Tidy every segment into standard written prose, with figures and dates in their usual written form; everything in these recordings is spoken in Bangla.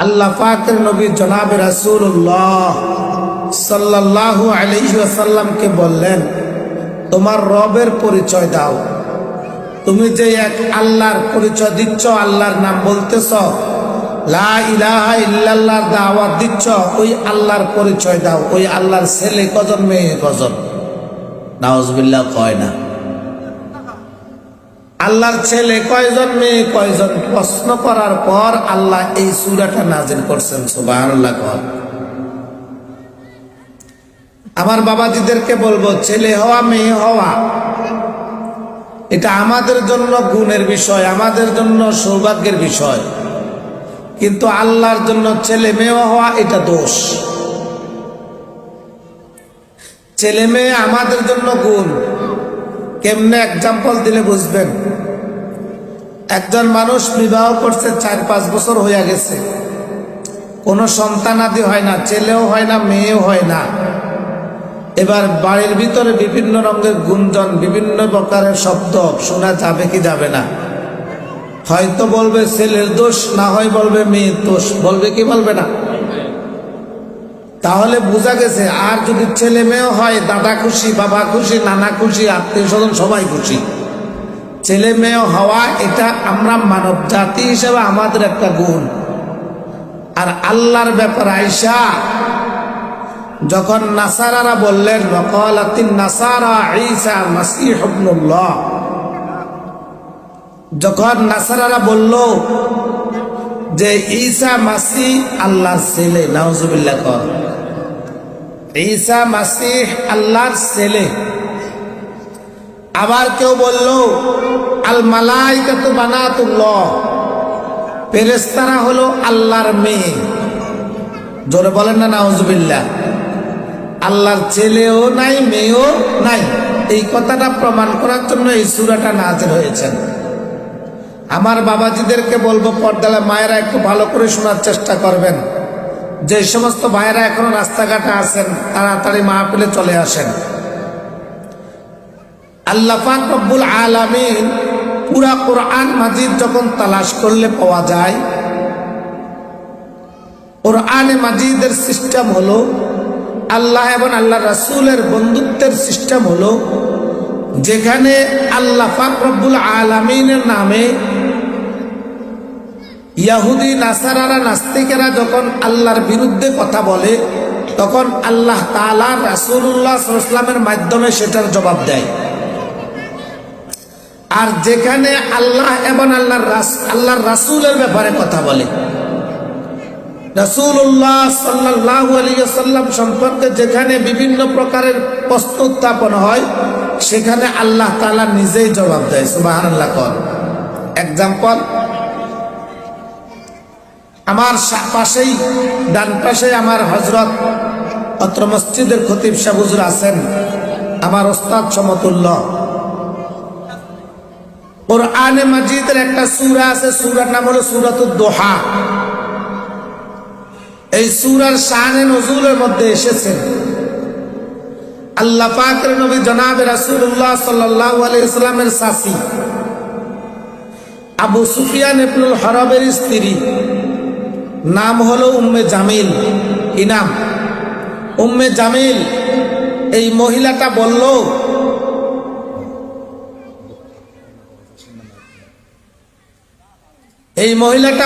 আল্লাহ পাকের নবী জনাবে রাসূলুল্লাহ সাল্লাল্লাহু আলাইহি ওয়াসাল্লামকে বললেন, তোমার রবের পরিচয় দাও। তুমি যে এক আল্লাহর পরিচয় দিচ্ছ, আল্লাহর নাম বলতেছ, লা ইলাহা ইল্লাল্লাহর দাওয়াত দিচ্ছ, ওই আল্লাহর পরিচয় দাও। ওই আল্লাহর ছেলে কজন, মেয়ে কজন? নাউজুবিল্লাহ কয় না। আল্লাহর ছেলে কয়জন, মেয়ে কয়জন? প্রশ্ন করার পর আল্লাহ এই সূরাটা নাযিল করছেন। সুবহানাল্লাহ। আমার বাবাজিদেরকে বলবো, ছেলে হওয়া মেয়ে হওয়া এটা আমাদের জন্য গুণের বিষয়, আমাদের জন্য সৌভাগ্যের বিষয়, কিন্তু আল্লাহর জন্য ছেলে মেয়ে হওয়া এটা দোষ। ছেলে মেয়ে আমাদের জন্য গুণ। কেমনে এক্সাম্পল দিলে বুঝবেন? একজন মানুষ বিবাহ করছে, 4-5 বছর হয়ে গেছে, কোনো সন্তানাদি হয় না, ছেলেও হয় না, মেয়েও হয় না। এবার বাড়ির ভিতরে বিভিন্ন রঙের গুঞ্জন, বিভিন্ন প্রকারের শব্দ শোনা যাবে কি যাবে না? হয়তো বলবে ছেলের দোষ, না হয় বলবে মেয়ের দোষ। বলবে কি বলবে না? তাহলে বোঝা গেছে, আর যদি ছেলে মেয়ে হয়, দাদা খুশি, বাবা খুশি, নানা খুশি, আত্মীয় স্বজন সবাই খুশি। ছেলে মেয়ে হওয়া এটা আমরা মানব জাতি হিসেবে আমাদের একটা গুণ। আর আল্লাহর ব্যাপার আইসা যখন নাসারারা বললেন, ওয়াকালাতিন নাসারা ঈসা মাসীহ ইবনুল্লাহ, যখন নাসারারা বলল যে ঈসা মাসীহ আল্লাহর ছেলে, নাউজুবিল্লাহ কর, ঈসা মাসীহ আল্লাহর ছেলে। আবার কেউ বলল আল মালাইকাতু বানাতুল্লাহ, ফেরেশতারা হলো আল্লাহর মেয়ে। জোরে বলেন না নাউজুবিল্লাহ। আল্লাহর ছেলেও নাই, মেয়েও নাই। এই কথাটা প্রমাণ করার জন্য এই সূরাটা নাযিল হয়েছে। আমার বাবাজিদেরকে বলবো, পর্দালে মায়েরা একটু ভালো করে শোনার চেষ্টা করবেন। যে সমস্ত ভাইয়েরা এখনো রাস্তাঘাটে আছেন, তাড়াতাড়ি মাহফিলে চলে আসেন। আল্লাহ পাক রব্বুল আলামিন পুরা কোরআন মাজিদ যখন তালাশ করলে পাওয়া যায়, কোরআনে মাজিদের সিস্টেম হলো আল্লাহ এবং আল্লাহ রাসূলের বন্ধুত্বের সিস্টেম হলো, যেখানে আল্লাহ পাক রব্বুল আলামিনের নামে ইহুদি নাসারারা নাস্তিকেরা যখন আল্লাহর বিরুদ্ধে কথা বলে, তখন আল্লাহ তাআলা রাসূলুল্লাহ সাল্লাল্লাহু আলাইহি ওয়াসাল্লামের মাধ্যমে সেটার জবাব দেয়। আর যেখানে আল্লাহ এবং আল্লাহর রাসূলের ব্যাপারে কথা বলে, রাসূলুল্লাহ সাল্লাল্লাহু আলাইহি ওয়াসাল্লাম সম্পর্কে যেখানে বিভিন্ন প্রকারের প্রশ্ন উত্থাপন হয়, সেখানে আল্লাহ তাআলা নিজেই জবাব দেয়। সুবহানাল্লাহ। এক্সাম্পল, আমার পাশেই, ডান পাশে আমার হযরত অত্র মসজিদের খতিব সাহেব হুজুর আছেন, আমার ওস্তাদ সমতুল্য। কোরআনে মাজিদের একটা সূরা আছে, সূরার নাম হলো সূরাতুদ দোহা। এই সূরার শানে নজুলের মধ্যে এসেছে আল্লাহ পাকের নবী জনাবে রাসূলুল্লাহ সাল্লাল্লাহু আলাইহি ওয়াসাল্লামের চাচী আবু সুফিয়ান ইবনুল হারবের স্ত্রী, নাম হলো উম্মে জামিল। কি নাম? উম্মে জামিল। এই মহিলাটা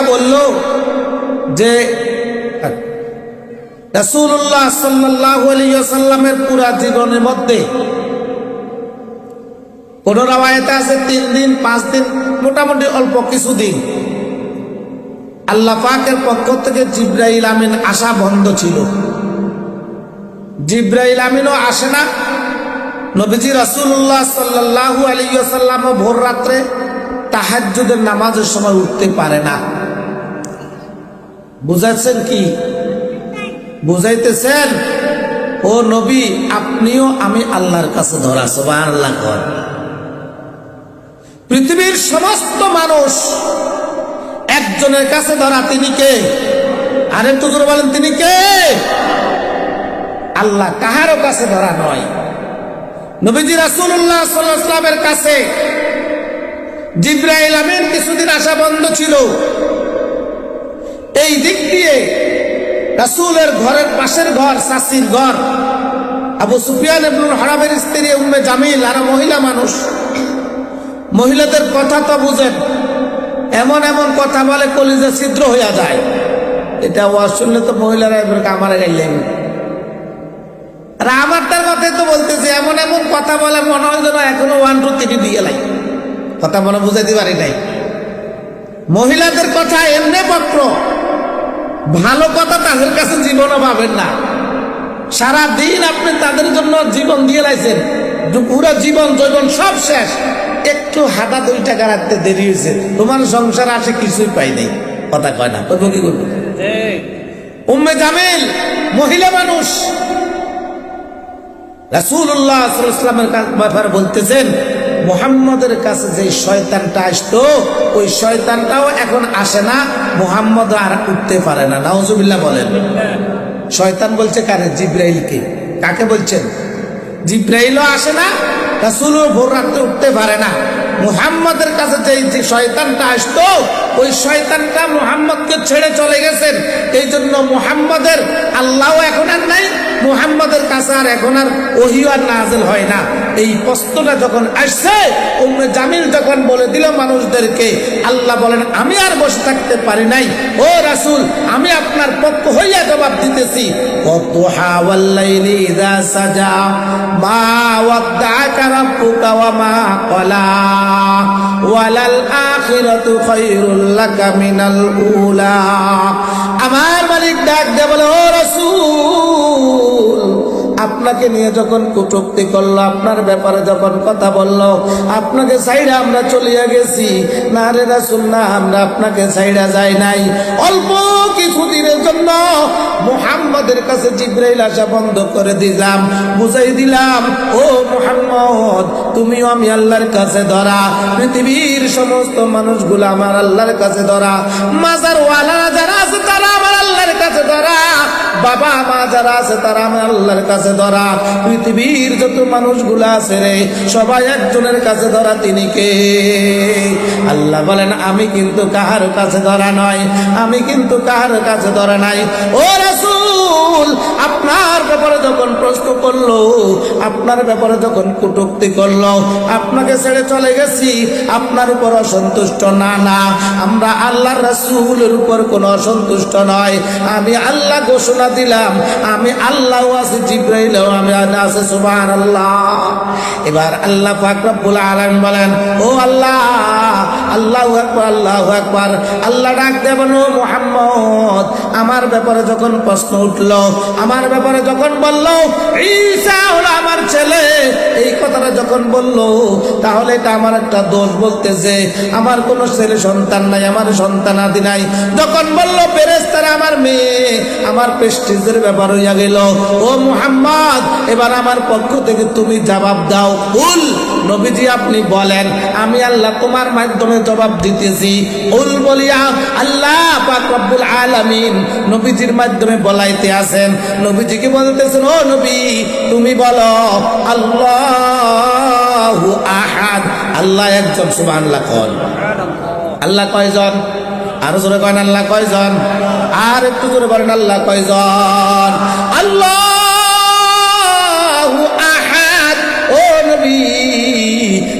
বলল, যে রাসূলুল্লাহ সাল্লাল্লাহু আলাইহি ওয়াসাল্লামের পুরা জীবনের মধ্যে কোন রাওয়ায়াতে আছে 3 দিন 5 দিন, মোটামুটি অল্প কিছুদিন আল্লাহ পাকের পক্ষ থেকে জিবরাইল আমিন আসা বন্ধ ছিল। জিবরাইল আমিনও আসে না, নবীজি রাসূলুল্লাহ সাল্লাল্লাহু আলাইহি ওয়াসাল্লাম ভোর রাত্রে তাহাজ্জুদের নামাজের সময় উঠতে পারে না। বুঝাচ্ছেন কি? বুঝাইতেছেন, ও নবী আপনিও আমি আল্লাহর কাছে ধরা। সুবহানাল্লাহ। পৃথিবীর সমস্ত মানুষ একজনের কাছে ধরা, তিনি কে? আরে তো জোরে বলেন, তিনি কে? আল্লাহ। কাহারও কাছে ধরা নয়। নবীজি রাসূলুল্লাহ সাল্লাল্লাহু আলাইহি ওয়াসাল্লামের কাছে জিবরাইল আমিন কিছুদিন আসা বন্ধ ছিল। এই দিক দিয়ে রাসূলের ঘরের পাশের ঘর চাচির ঘর, আবু সুফিয়ান ইবনুল হারামের স্ত্রী উম্মে জামিল আর মহিলা মানুষ। মহিলাদের কথা তো বুঝেন, এমন এমন কথা বলে কলিজা ছিদ্র হইয়া যায়। এটা ওয়াজ শুনলে তো মহিলারা এবার কামারে গাইলেন। আর আমার তার কথাই তো বলতেছে, এমন এমন কথা বলে মনে হয় যেন এখনো 1 2 3 দিয়ে লাই। কথা মনে বুঝাইতে পারি নাই। মহিলাদের কথা এমনি পত্র, ভালো কথা তাদের কাছে জীবনও পাবেন না। সারা দিন আপনি তাদের জন্য জীবন দিয়ে লাইছেন, পুরো জীবন জৈবন সব শেষ, একটু হাঁটা 2 টাকা রাখতে দেরি হয়েছে, তোমার সংসার আসে কিছুই পাই নাই। কথা কয় না, করবো কি করবো? উম্মে জামিল মহিলা মানুষ। রাসূলুল্লাহ সাল্লাল্লাহু আলাইহি ওয়াসাল্লামের ব্যাপারে বলতেছেন, মুহাম্মদের কাছে যে শয়তানটা আসতো, ওই শয়তানটাও এখন আসে না, মুহাম্মদ আর উঠতে পারে না। নাউজুবিল্লাহ বলেন। শয়তান বলছে কারে? জিব্রাইলকে। কাকে বলছেন? জিব্রাইলও আসে না, রাসূলও ভোর রাতে উঠতে পারে না। মুহাম্মদের কাছে যে শয়তানটা আসতো, ওই শয়তানটা মুহাম্মদকে ছেড়ে চলে গেছেন। এই জন্য মুহাম্মদের আল্লাহও এখন আর নাই, মুহাম্মদের কাছে আর এখন আর ওহী আর নাযিল হয় না। এই প্রশ্নটা যখন আসছে, উম্মে জামিল যখন বলে দিল মানুষদেরকে, আল্লাহ বলেন আমি আর বসে থাকতে পারি নাই, ও রাসূল আমি আপনার পক্ষ হইয়া জবাব দিতেছি। ওয়াদুহা ওয়াল লাইলি ইযা সাজা মা ওয়াদ্দাআকা রাব্বুকা ওয়া মা ক্বালা ওয়ালাল আখিরাতু খায়রুল লাকা মিনাল উলা। আমার মালিক ডাক দিয়ে বলে, ও রাসূল আপনাকে নিয়ে যখন কটূক্তি করলো, আপনার ব্যাপারে যখন কথা বললো, আপনাকে ছাইড়া আমরা চলিয়া গেছি। না রে রাসূল না, আমরা আপনাকে ছাইড়া যাই নাই। অল্প কিছুদিনের জন্য মুহাম্মদের কাছে জিবরাইল আসা বন্ধ করে দিলাম, বুঝাই দিলাম, ও মুহাম্মদ তুমিও আমি আল্লাহর কাছে ধরা, পৃথিবীর সমস্ত মানুষগুলো আমার আল্লাহর কাছে ধরা, মাজার ওয়ালা যারা আছে তারা আমার আল্লাহর কাছে ধরা, বাবা মা যারা আছে তারা আমার আল্লাহর কাছে ধরা, পৃথিবীর যত মানুষগুলো আছে রে সবাই একজনের কাছে ধরা। তিনি কে? আল্লাহ বলেন আমি কিন্তু কাহার কাছে ধরা নয়, আমি কিন্তু কাহার কাছে ধরা নাই। ও রাসূল আপনার ব্যাপারে যখন প্রশ্ন করলো, আপনার ব্যাপারে যখন কটূক্তি করলো, আপনাকে ছেড়ে চলে গেছি, আপনার উপর অসন্তুষ্ট না, না আমরা আল্লাহর রাসূলের উপর কোনো অসন্তুষ্ট নয়। আমি আল্লাহ ঘোষণা দিলাম, আমি আল্লাহ আছি, জিবরাইলও আমি আছে। সুবহানাল্লাহ। এবার আল্লাহ পাক রব্বুল আলামিন বলেন, ও আল্লাহ, আল্লাহু আকবার, আল্লাহু আকবার। আল্লাহ ডাক দেবেন, ও মুহাম্মদ আমার ব্যাপারে যখন প্রশ্ন উঠলো, আমার ব্যাপারে যখন বললো ঈসা হলো আমার ছেলে, এই কথাটা যখন বললো, তাহলে এটা আমার একটা দোষ বলতেছে, আমার কোনো ছেলে সন্তান নাই, আমার সন্তানাদি নাই। যখন বললো ফেরেশতারা আমার মেয়ে, আমার প্রেস্টিজের ব্যাপার হইয়া গেল। ও মুহাম্মদ এবার আমার পক্ষ থেকে তুমি জবাব দাও। কুল নবীজি আপনি বলেন, আমি আল্লাহ তোমার মাধ্যমে জবাব দিতেছি। উল বলিয়া আল্লাহ পাক রব্বুল আলামিন নবীজির মাধ্যমে বলাইতে আছেন। নবীজিকে বলতেছেন, ও নবী তুমি বলো আল্লাহু আহাদ, আল্লাহ একজন। সুবহানাল্লাহ। কোন আল্লাহ কয়জন? আরো জোরে করেন আল্লাহ কয়জন? আর একটু জোরে বলেন আল্লাহ কয়জন? আল্লাহু আহাদ। ও নবী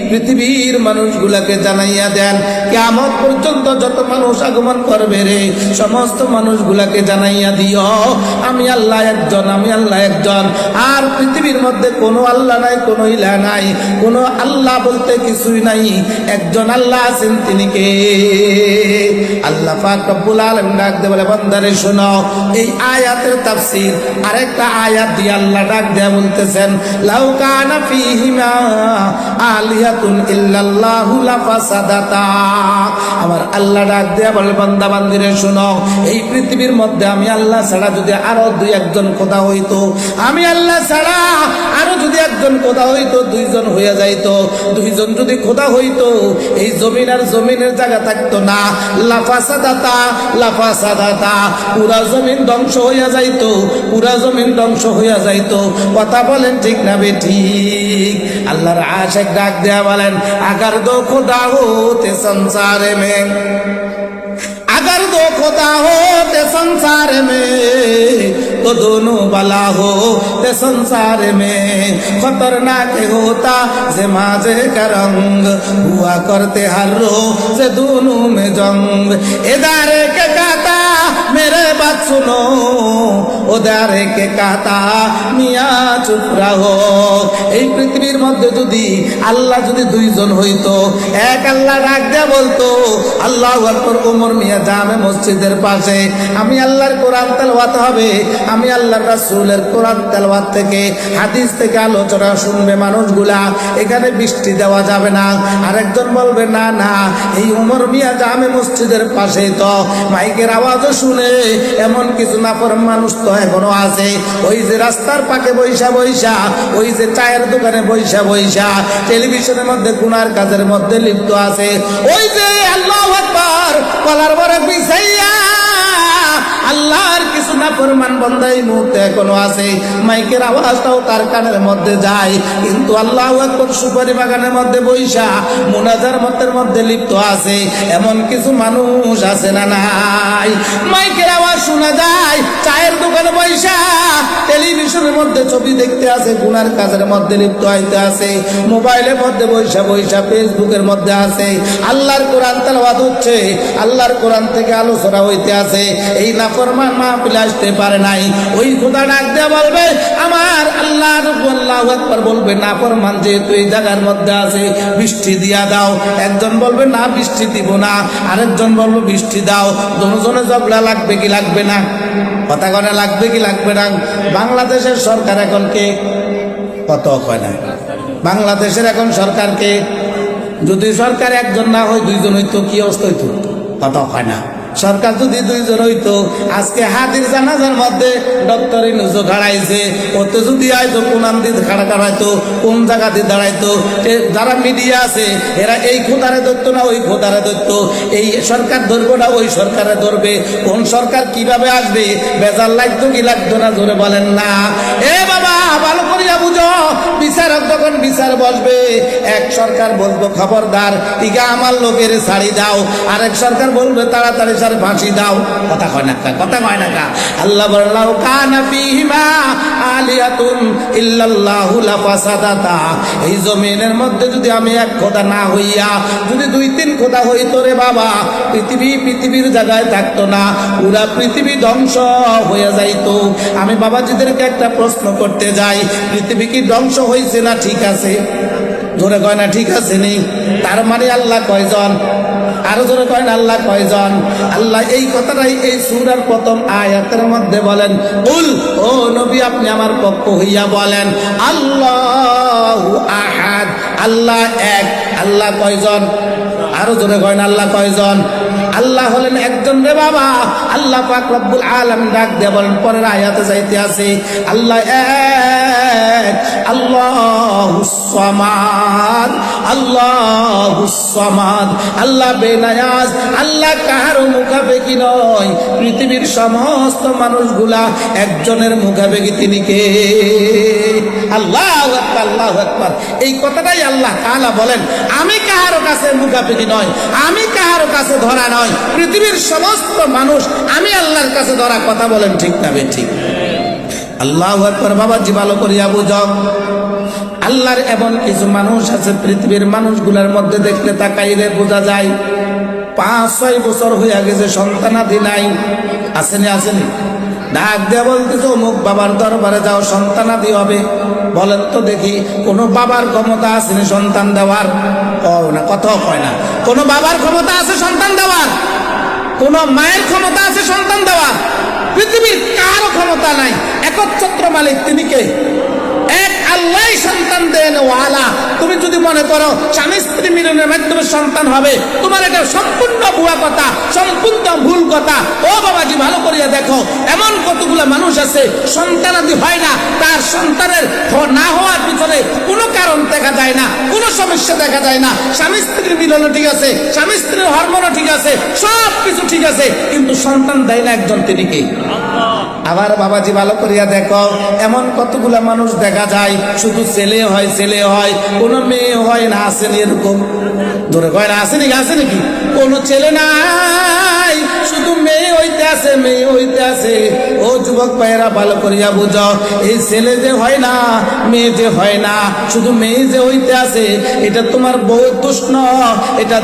পৃথিবীর মানুষগুলাকে জানাইয়া দেন, কিয়ামত পর্যন্ত যত মানুষ আগমন করবে রে সমস্ত মানুষগুলাকে জানাইয়া দিও আমি আল্লাহ একজন, আমি আল্লাহ একজন। আর পৃথিবীর মধ্যে কোনো আল্লাহ নাই, কোনো ইলাহ নাই, কোনো আল্লাহ বলতে কিছুই নাই, একজন আল্লাহ আছেন। তিনি কে? আল্লাহ পাক রব্বুল আলামিন ডাক দিয়ে বলে, বান্দারে শোনো, এই আয়াতের তাফসীর আরেকটা আয়াত দিয়ে আল্লাহ ডাক দিয়ে বলতেছেন, লাউ কানা ফীহিমা আলিহাতুন ইল্লাল্লাহু লাফাসাদাতা। আমার আল্লাহ ডাক দিয়ে বলে, বান্দা বান্দিরে শোনো, এই পৃথিবীর মধ্যে আমি আল্লাহ ছাড়া যদি আরো 2-1 খোদা হইতো, আমি আল্লাহ ছাড়া আরো যদি 1 খোদা হইতো, 2 জন হইয়া যাইতো। 2 জন যদি খোদা হইতো, এই জমিন আর জমিনের জায়গা থাকতো না। লাফাসাদাতা, লাফাসাদাতা, পুরা জমিন ধ্বংস হইয়া যাইতো, পুরা জমিন ধ্বংস হইয়া যাইতো। কথা বলেন ঠিক না বেঠিক? আল্লাহর আশিক ডাক দেয়া বলেন, আগার দো খোদা হোতে সংসারে মে, अगर दो खुदा हो ते संसार में तो दोनों भला हो ते संसार में खतरनाक होता से माजे का रंग हुआ करते हर रोज से दोनों में जंग इदारे के कहता मेरे बात सुनो उदारे के कहता मिया चुप रहो এই পৃথিবীর মধ্যে যদি আল্লাহ যদি দুইজন হইতো এক আল্লাহ ডাক দিয়ে বলতো আল্লাহু আকবার ওমর মিয়া জামে মসজিদের পাশে আমি আল্লাহর কোরআন তেলাওয়াত হবে আমি আল্লাহর রাসূলের কোরআন তেলাওয়াত থেকে হাদিস থেকে আলোচনা শুনবে মানুষগুলা এখানে বৃষ্টি দেওয়া যাবে না আরেকজন বলবে না না এই ওমর মিয়া জামে মসজিদের পাশে তো মাইকের আওয়াজও শুনে এমন কিছু নাফরমান মানুষ তো এখনো আছে ওই যে রাস্তার পাশে বইসা বইসা ওই যে চায়ের দোকানে বইসা বইসা টেলিভিশনের মধ্যে গুনার কাজের মধ্যে লিপ্ত আছে ওই যে আল্লাহু আকবার কলার বরে বিছাইয়া আল্লাহর কিছু নাফরমান বান্দা এই মুহূর্তে এখনো আছে মাইকের আওয়াজটাও তার কানের মধ্যে যায় কিন্তু আল্লাহু আকবার সুপারি বাগানের মধ্যে বইসা মুনাজার মতের মধ্যে লিপ্ত আছে এমন কিছু মানুষ আছে না নাই মাইকের আওয়াজ শোনা যায় চায়ের দোকানে বইসা টেলিভিশনের মধ্যে ছবি দেখতে আছে গুনার কাজের মধ্যে লিপ্ত হইতে আছে মোবাইলের মধ্যে বইসা বইসা ফেসবুকের মধ্যে আছে আল্লাহর কোরআন তেলাওয়াত হচ্ছে আল্লাহর কোরআন থেকে আলোচনা হইতে আছে এই নাফরমান মাহফিলে আসতে পারে নাই ওই খোদা ডাক দিয়ে বলবে আমার আল্লাহ আল্লাহু আকবার বলবে নাফরমান যেহেতু এই জায়গার মধ্যে আছে বৃষ্টি দিয়া দাও একজন বলবে না বৃষ্টি দিব না আরেকজন বলবে বৃষ্টি দাও দুজনে ঝগড়া লাগবে কি লাগবে না কথা কনা লাগবে কি লাগবে না বাংলাদেশের সরকার এখন কে কত কয় না বাংলাদেশের এখন সরকারকে যদি সরকার একজন না হয় দুইজন হইতো কি অবস্থা হইতো কত হয় না সরকার যদি দুইজন হইতো আজকে হাতির জানাজার মধ্যে ডক্টর ইনুজো দাঁড়াইছে ওতে যদি আইতো কোন দিয়ে খাড়া দাঁড়াইতো কোন জায়গা দিয়ে দাঁড়াইতো যারা মিডিয়া আছে এরা এই খোদারে ধরতো না ওই খোদারে ধরতো এই সরকার ধরবো না ওই সরকারে ধরবে কোন সরকার কিভাবে আসবে বেজার লাগতো কি লাগতো না ধরে বলেন না এ বাবা ভালো করিয়া বুঝো বিচারক যখন বিচার বসবে এক সরকার বলবো খবরদার টিকা আমার লোকের ছাড়ি দাও আরেক সরকার বলবে তাড়াতাড়ি ফাঁসি দাও কথা কয় না কথা কয় না আল্লাহ বললাম কানা ফিহিমা আলিয়াতুন ইল্লাল্লাহু লাফাসাদাতা এই জমিনের মধ্যে যদি আমি এক খোদা না হইয়া যদি দুই তিন খোদা হইতো রে বাবা পৃথিবীর জায়গায় থাকতো না পুরা পৃথিবী ধ্বংস হয়ে যাইতো আমি বাবাজিদেরকে একটা প্রশ্ন করতে যাই পৃথিবী কি ধ্বংস হয়েছে না ঠিক আছে ধরে কয় না ঠিক আছে নি তার মানে আল্লাহ কয়জন আরো জোরে কয় না আল্লাহ কয়জন আল্লাহ এই কথাটাই এই সূরার প্রথম আয়াতের মধ্যে বলেন কুল ও নবী আপনি আমার পক্ষ হইয়া বলেন আল্লাহু আহাদ আল্লাহ এক আল্লাহ কয়জন আরো জোরে কয় না আল্লাহ কয়জন আল্লাহ হলেন একজন রে বাবা আল্লাহ পাক রব্বুল আলামিন ডাক দিয়ে বলেন পরের আয়াতে যাইতে আছে আল্লাহ এক আল্লাহুস সামাদ আল্লাহুস সামাদ আল্লাহ বেনায়াজ আল্লাহ কারো মুখাপেক্ষী নয় পৃথিবীর সমস্ত মানুষগুলা একজনের মুখাপেক্ষী তিনি কে আল্লাহু আকবার আল্লাহু আকবার এই কথাটাই আল্লাহ তাআলা বলেন আমি কারো কাছে মুখাপেক্ষী নয় আমি কারো কাছে ধরা নয় পৃথিবীর সমস্ত মানুষ আমি আল্লাহর কাছে ধরা কথা বলেন ঠিক না ঠিক আল্লাহু আকবার বাবাজি ভালো করিয়া বুঝো আল্লাহর এমন কিছু মানুষ আছে পৃথিবীর মানুষগুলোর মধ্যে দেখলে তাকাইলে বোঝা যায় 5-6 বছর হয়ে গেছে সন্তানাদি নাই আসেনি আসেনি ডাক দিয়ে বলতেছ অমুক বাবার দরবারে যাও সন্তানাদি হবে বলেন তো দেখি কোন বাবার ক্ষমতা আসেনি সন্তান দেওয়ার না কথাও কয় না কোন বাবার ক্ষমতা আছে সন্তান দেওয়ার কোন মায়ের ক্ষমতা আছে সন্তান দেওয়ার পৃথিবীর কারো ক্ষমতা নাই একচ্ছত্র মালিক তিনি কে এক আল্লাহ সন্তান দেন ওয়ালা তুমি যদি মনে করো স্বামী স্ত্রী মিলনের মাধ্যমে সন্তান হবে তোমার এটা সম্পূর্ণ ভুয়া কথা সম্পূর্ণ ভুল কথা ও বাবাজি ভালো করিয়া দেখো এমন কতগুলো মানুষ আছে সন্তানাদি হয় না তার সন্তানের না হওয়ার পিছনে কোনো কারণ দেখা যায় না কোনো সমস্যা দেখা যায় না স্বামী স্ত্রীর মিলনও ঠিক আছে স্বামী স্ত্রীর হরমোনও ঠিক আছে সব কিছু ঠিক আছে কিন্তু সন্তান দেয় না একজন তিনি কে আবার বাবাজি ভালো করিয়া দেখো এমন কতগুলা মানুষ দেখা যায় শুধু ছেলে হয় কোনো মেয়ে হয় না আসেনি এরকম ধরে কয় না আসেনি আছে নাকি কোনো ছেলে নাই শুধু শুধু মেয়ে হইতে আছে, মেয়ে হইতে আছে। ও যুবক ভাইয়েরা ভালো করিয়া বুঝো, এই ছেলে যে হয় না, মেয়ে যে হয় না, শুধু মেয়ে যে হইতে আছে, এটা তোমার বউ দোষ নয়, এটা